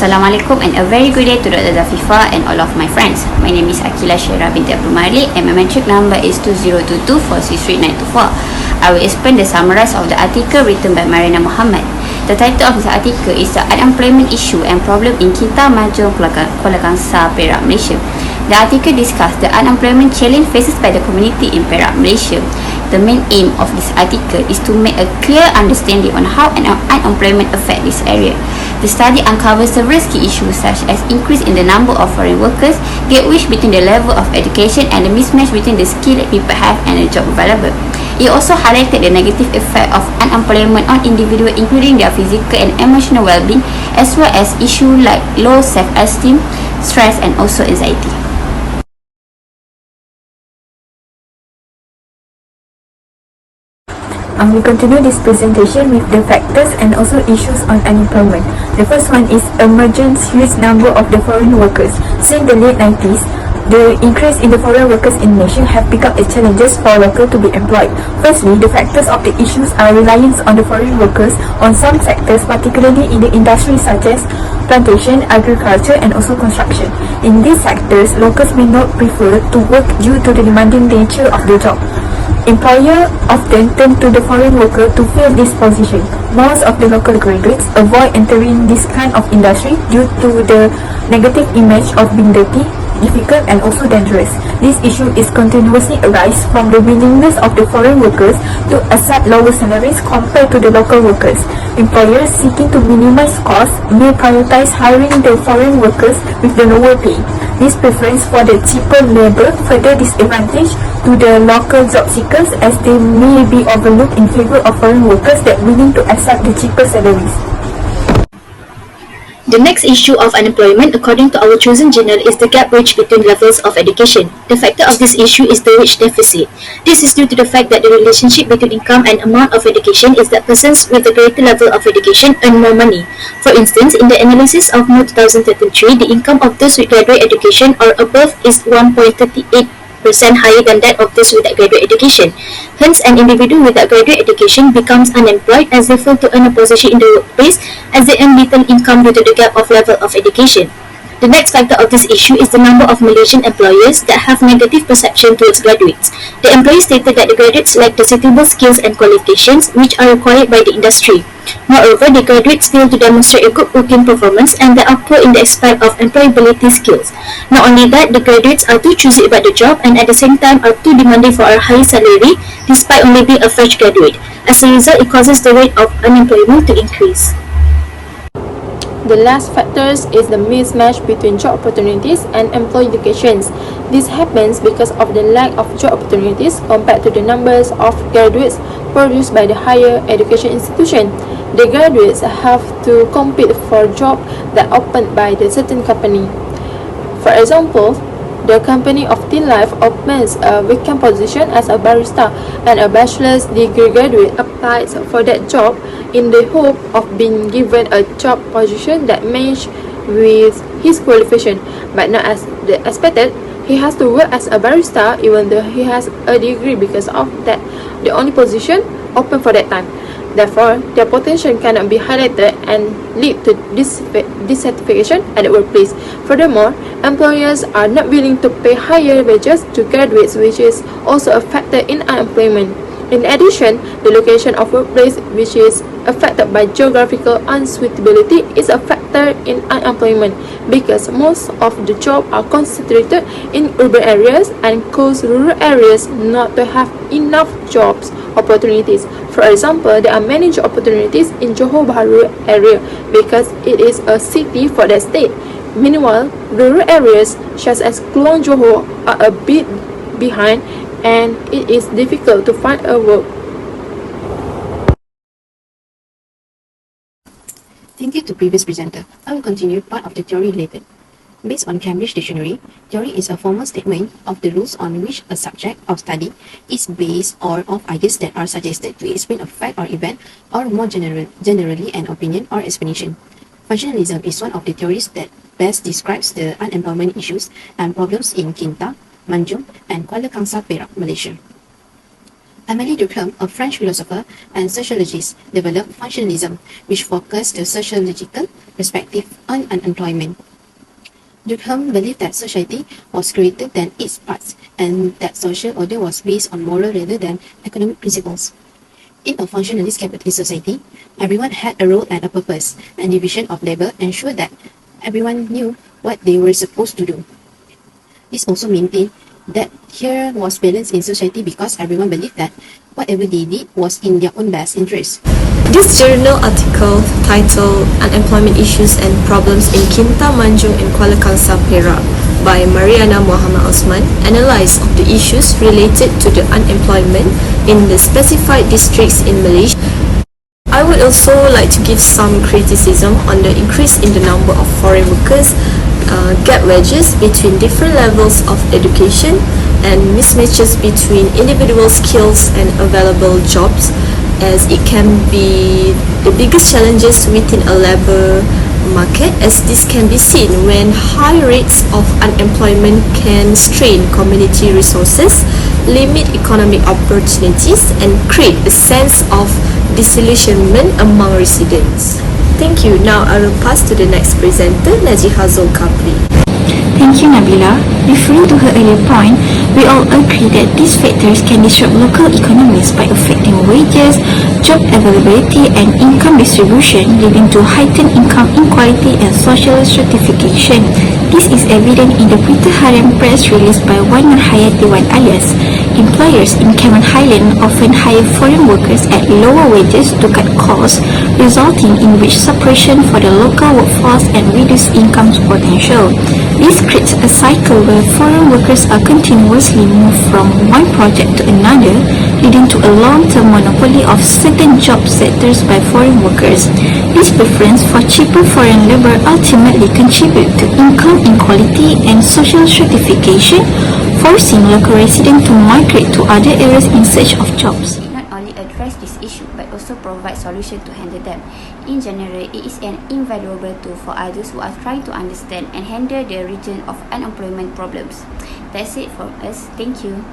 Assalamualaikum and a very good day to Dr. Zafifa and all of my friends. My name is SHAHIRAH binti Malik and my metric number is 2022463924. I will explain the summarize of the article written by Marina Muhammad. The title of this article is The Unemployment Issue and Problem in Kinta Majung, Kuala Kangsar, Perak, Malaysia. The article discusses the unemployment challenge faces by the community in Perak, Malaysia. The main aim of this article is to make a clear understanding on how unemployment affects this area. The study uncovers several key issues such as increase in the number of foreign workers, gap between the level of education and the mismatch between the skill that people have and the job available. It also highlighted the negative effect of unemployment on individuals, including their physical and emotional well-being, as well as issues like low self-esteem, stress, and also anxiety. We continue this presentation with the factors and also issues on unemployment. The first one is emergence huge number of the foreign workers. Since the late 90s, the increase in the foreign workers in Malaysia have become a challenges for locals to be employed. Firstly, the factors of the issues are reliance on the foreign workers on some sectors, particularly in the industry such as plantation, agriculture and also construction. In these sectors, locals may not prefer to work due to the demanding nature of the job. Employer often turn to the foreign worker to fill this position. Most of the local graduates avoid entering this kind of industry due to the negative image of being dirty, difficult and also dangerous. This issue is continuously arise from the willingness of the foreign workers to accept lower salaries compared to the local workers. Employers seeking to minimize costs may prioritize hiring the foreign workers with the lower pay. This preference for the cheaper labor further disadvantage to the local job seekers as they may be overlooked in favor of foreign workers that willing to accept the cheaper salaries. The next issue of unemployment, according to our chosen journal, is the gap bridge between levels of education. The factor of this issue is the wage deficit. This is due to the fact that the relationship between income and amount of education is that persons with a greater level of education earn more money. For instance, in the analysis of Nur 2033, the income of those with graduate education or above is 1.38% higher than that of those without graduate education. Hence, an individual without graduate education becomes unemployed as they fail to earn a position in the workplace as they earn little income due to the gap of level of education. The next factor of this issue is the number of Malaysian employers that have negative perception towards graduates. The employer stated that the graduates lack the suitable skills and qualifications which are required by the industry. Moreover, the graduates fail to demonstrate a good working performance and they are poor in the aspect of employability skills. Not only that, the graduates are too choosy about the job and at the same time are too demanding for a higher salary despite only being a fresh graduate. As a result, it causes the rate of unemployment to increase. The last factors is the mismatch between job opportunities and employee educations. This happens because of the lack of job opportunities compared to the numbers of graduates produced by the higher education institution. The graduates have to compete for jobs that are opened by the certain company. For example, the company of Teen Life opens a vacant position as a barista and a bachelor's degree graduate applies for that job in the hope of being given a job position that matches with his qualification, but not as expected. He has to work as a barista even though he has a degree because of that the only position open for that time. Therefore, their potential cannot be highlighted and lead to dissatisfaction at the workplace. Furthermore, employers are not willing to pay higher wages to graduates, which is also a factor in unemployment. In addition, the location of workplace, which is affected by geographical unsuitability, is a factor in unemployment because most of the jobs are concentrated in urban areas and cause rural areas not to have enough jobs opportunities. For example, there are many job opportunities in Johor Bahru area because it is a city for that state. Meanwhile, rural areas such as Kluang Johor are a bit behind and it is difficult to find a work. Thank you to previous presenter. I will continue part of the theory related. Based on Cambridge Dictionary, theory is a formal statement of the rules on which a subject of study is based or of ideas that are suggested to explain a fact or event or more generally an opinion or explanation. Functionalism is one of the theories that best describes the unemployment issues and problems in Kinta, Manjung and Kuala Kangsar, Perak, Malaysia. Amélie Durkheim, a French philosopher and sociologist, developed functionalism, which focused the sociological perspective on unemployment. Durkheim believed that society was greater than its parts and that social order was based on moral rather than economic principles. In a functionalist capitalist society, everyone had a role and a purpose, and division of labor ensured that everyone knew what they were supposed to do. This also maintained that here was balance in society because everyone believed that whatever they did was in their own best interest. This journal article, titled Unemployment Issues and Problems in Kintamanjung and Kuala Kangsar Perak by Mariana Muhammad Osman, analysed of the issues related to the unemployment in the specified districts in Malaysia. I would also like to give some criticism on the increase in the number of foreign workers, gap wedges between different levels of education, and mismatches between individual skills and available jobs, as it can be the biggest challenges within a labour market, as this can be seen when high rates of unemployment can strain community resources, limit economic opportunities, and create a sense of disillusionment among residents. Thank you. Now I will pass to the next presenter, Najiha ZULKAPLI. Thank you, Nabilaa. Referring to her earlier point, we all agree that these factors can disrupt local economies by affecting wages, job availability, and income distribution, leading to heightened income inequality and social stratification. This is evident in the Berita Harian press release by Wan Nurhayati Wan alias. Employers in Cameron Highland often hire foreign workers at lower wages to cut costs, resulting in wage suppression for the local workforce and reduced income potential. This creates a cycle where foreign workers are continuously moved from one project to another, leading to a long-term monopoly of certain job sectors by foreign workers. This preference for cheaper foreign labour ultimately contributes to income inequality and social stratification, forcing local residents to migrate to other areas in search of jobs. Not only address this issue but also provide solutions to handle them. In general, it is an invaluable tool for others who are trying to understand and handle the region of unemployment problems. That's it from us. Thank you.